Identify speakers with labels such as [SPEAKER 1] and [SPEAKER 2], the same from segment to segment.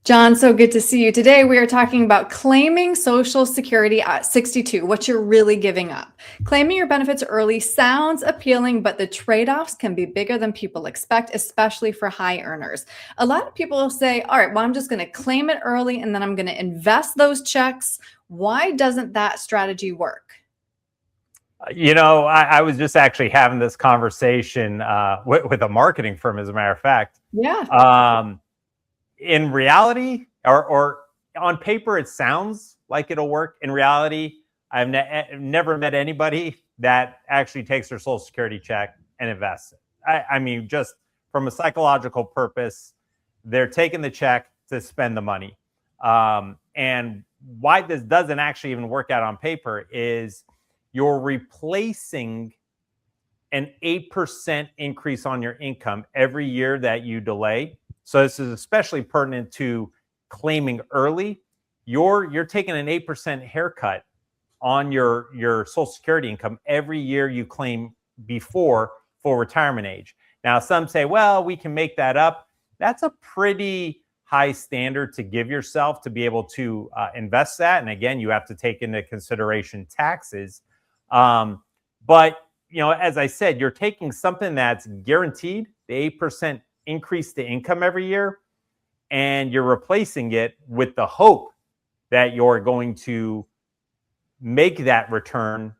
[SPEAKER 1] John, so good to see you. Today, we are talking about claiming Social Security at 62, what you're really giving up. Claiming your benefits early sounds appealing, but the trade-offs can be bigger than people expect, especially for high earners. A lot of people will say, all right, well, I'm just going to claim it early and then I'm going to invest those checks. Why doesn't that strategy work?
[SPEAKER 2] I was just actually having this conversation with a marketing firm, as a matter of fact.
[SPEAKER 1] Yeah.
[SPEAKER 2] In reality, or on paper, it sounds like it'll work. In reality, I've never met anybody that actually takes their Social Security check and invests it. I mean, just from a psychological purpose, they're taking the check to spend the money. And why this doesn't actually even work out on paper is you're replacing an 8% increase on your income every year that you delay. So this is especially pertinent to claiming early. You're taking an 8% haircut on your Social Security income every year you claim before full retirement age. Now, some say, well, we can make that up. That's a pretty high standard to give yourself to be able to invest that. And again, you have to take into consideration taxes. But as I said, you're taking something that's guaranteed, the 8% increase to income every year, and you're replacing it with the hope that you're going to make that return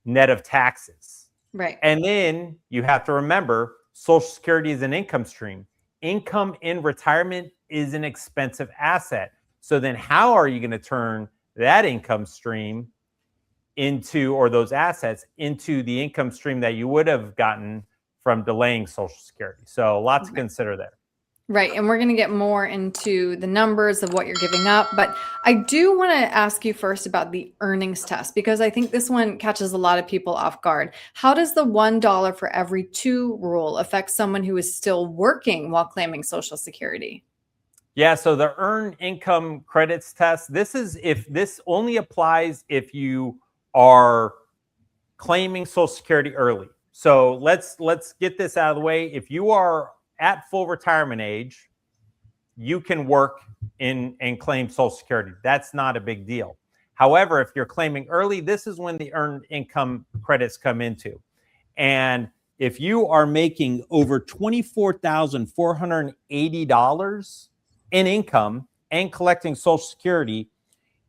[SPEAKER 2] net of taxes.
[SPEAKER 1] Right.
[SPEAKER 2] And then you have to remember, Social Security is an income stream. Income in retirement is an expensive asset. So then how are you going to turn that income stream or those assets into the income stream that you would have gotten from delaying Social Security? So lots to consider there.
[SPEAKER 1] Right. And we're going to get more into the numbers of what you're giving up. But I do want to ask you first about the earnings test, because I think this one catches a lot of people off guard. How does the $1 for every two rule affect someone who is still working while claiming Social Security?
[SPEAKER 2] Yeah. So the earned income credits test, this only applies if you are claiming Social Security early. So let's get this out of the way. If you are at full retirement age, you can work and claim Social Security. That's not a big deal. However, if you're claiming early, this is when the earned income credits come into. And if you are making over $24,480 in income and collecting Social Security,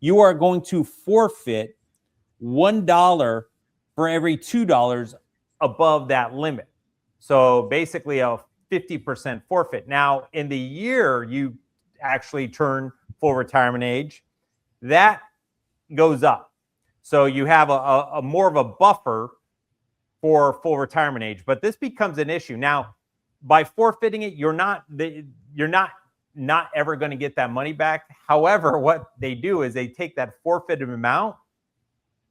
[SPEAKER 2] you are going to forfeit $1 for every $2 above that limit. So basically a 50% forfeit. Now, in the year you actually turn full retirement age, that goes up. So you have a more of a buffer for full retirement age. But this becomes an issue. Now, by forfeiting it, you're not ever going to get that money back. However, what they do is they take that forfeited amount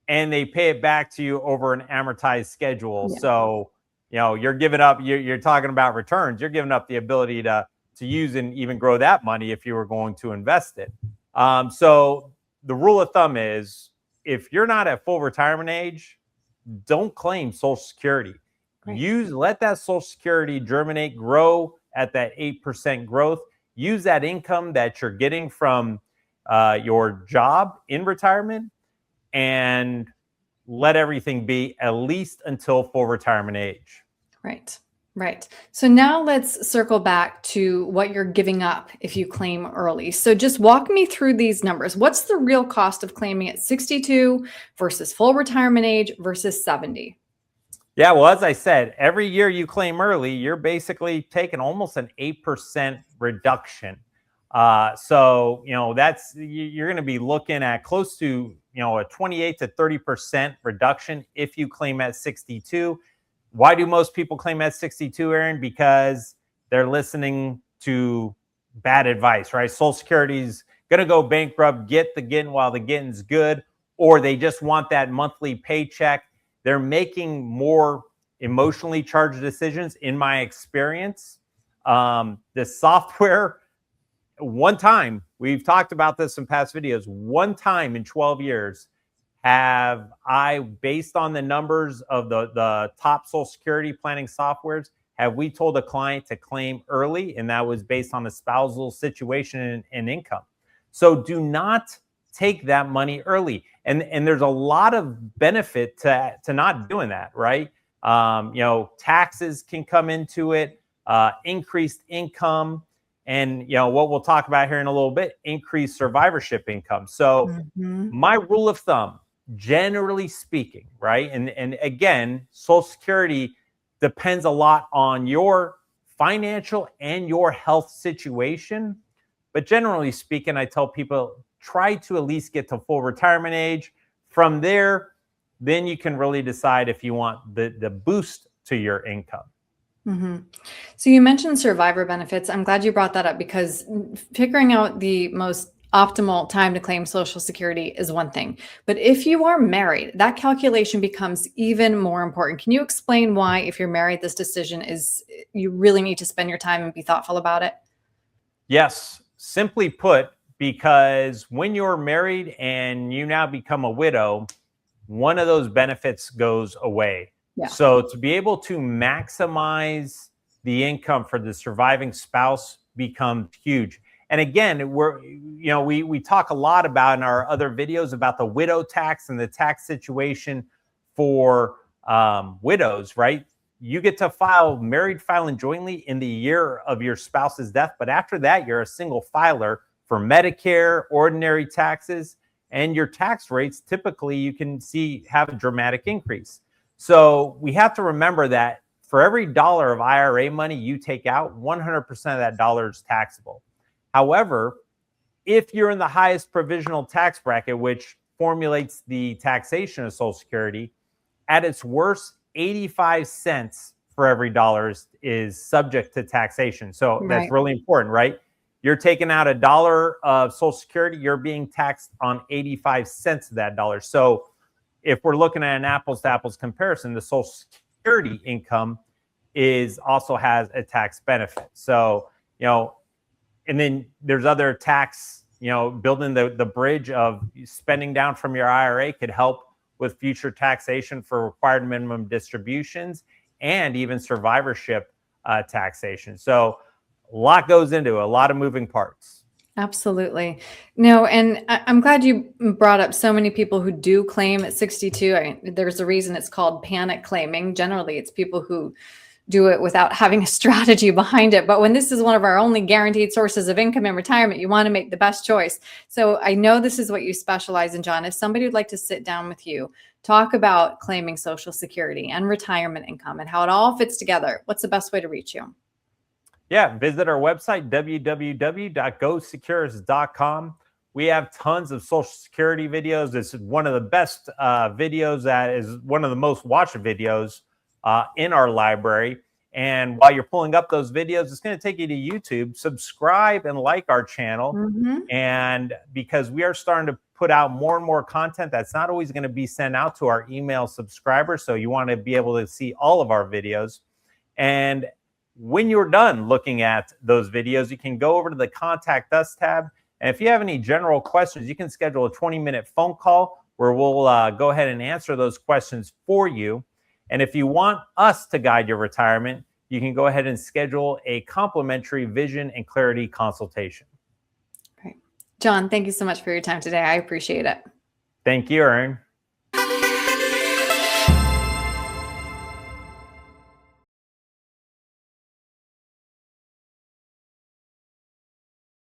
[SPEAKER 2] and they pay it back to you over an amortized schedule. Yeah. So, you're giving up, you're talking about returns. You're giving up the ability to use and even grow that money if you were going to invest it. So the rule of thumb is, if you're not at full retirement age, don't claim Social Security. Right. Let that Social Security germinate, grow at that 8% growth. Use that income that you're getting from your job in retirement, and let everything be at least until full retirement age.
[SPEAKER 1] Right. Right. So now let's circle back to what you're giving up if you claim early. So just walk me through these numbers. What's the real cost of claiming at 62 versus full retirement age versus 70?
[SPEAKER 2] Yeah, well, as I said, every year you claim early, you're basically taking almost an 8% reduction. So, you're going to be looking at close to, a 28 to 30% reduction if you claim at 62. Why do most people claim at 62, Aaron? Because they're listening to bad advice, right? Social Security's going to go bankrupt, get the getting while the getting's good, or they just want that monthly paycheck. They're making more emotionally charged decisions, in my experience. The software, one time, we've talked about this in past videos, one time in 12 years, have I, based on the numbers of the top Social Security planning softwares, have we told a client to claim early, and that was based on a spousal situation and income. So do not take that money early. And there's a lot of benefit to not doing that, right? Taxes can come into it, increased income, and what we'll talk about here in a little bit, increased survivorship income. So my rule of thumb, generally speaking, right? And again, Social Security depends a lot on your financial and your health situation. But generally speaking, I tell people, try to at least get to full retirement age. From there, then you can really decide if you want the boost to your income.
[SPEAKER 1] So you mentioned survivor benefits. I'm glad you brought that up, because figuring out the most optimal time to claim Social Security is one thing. But if you are married, that calculation becomes even more important. Can you explain why, if you're married, this decision is, you really need to spend your time and be thoughtful about it?
[SPEAKER 2] Yes. Simply put, because when you're married and you now become a widow, one of those benefits goes away.
[SPEAKER 1] Yeah.
[SPEAKER 2] So to be able to maximize the income for the surviving spouse becomes huge. And again, we talk a lot about in our other videos about the widow tax and the tax situation for widows, right? You get to file married filing jointly in the year of your spouse's death. But after that, you're a single filer for Medicare, ordinary taxes, and your tax rates typically you can see have a dramatic increase. So we have to remember that for every dollar of IRA money you take out, 100% of that dollar is taxable. However, if you're in the highest provisional tax bracket, which formulates the taxation of Social Security, at its worst, 85 cents for every dollar is subject to taxation. So that's really important, right? You're taking out $1 of Social Security, you're being taxed on 85 cents of that dollar. So if we're looking at an apples to apples comparison, the Social Security income also has a tax benefit. So, and then there's other tax, building the bridge of spending down from your IRA could help with future taxation for required minimum distributions and even survivorship taxation. So a lot goes into it, a lot of moving parts.
[SPEAKER 1] Absolutely. No, and I'm glad you brought up so many people who do claim at 62. There's a reason it's called panic claiming. Generally, it's people who do it without having a strategy behind it. But when this is one of our only guaranteed sources of income in retirement, you want to make the best choice. So I know this is what you specialize in, John. If somebody would like to sit down with you, talk about claiming Social Security and retirement income and how it all fits together, what's the best way to reach you?
[SPEAKER 2] Yeah, visit our website, www.gosecures.com. We have tons of Social Security videos. It's one of the best videos, that is one of the most watched videos in our library. And while you're pulling up those videos, it's going to take you to YouTube. Subscribe and like our channel. And because we are starting to put out more and more content that's not always going to be sent out to our email subscribers. So you want to be able to see all of our videos. And when you're done looking at those videos, you can go over to the Contact Us tab. And if you have any general questions, you can schedule a 20-minute phone call where we'll go ahead and answer those questions for you. And if you want us to guide your retirement, you can go ahead and schedule a complimentary vision and clarity consultation.
[SPEAKER 1] Great. John, thank you so much for your time today. I appreciate it.
[SPEAKER 2] Thank you, Erin.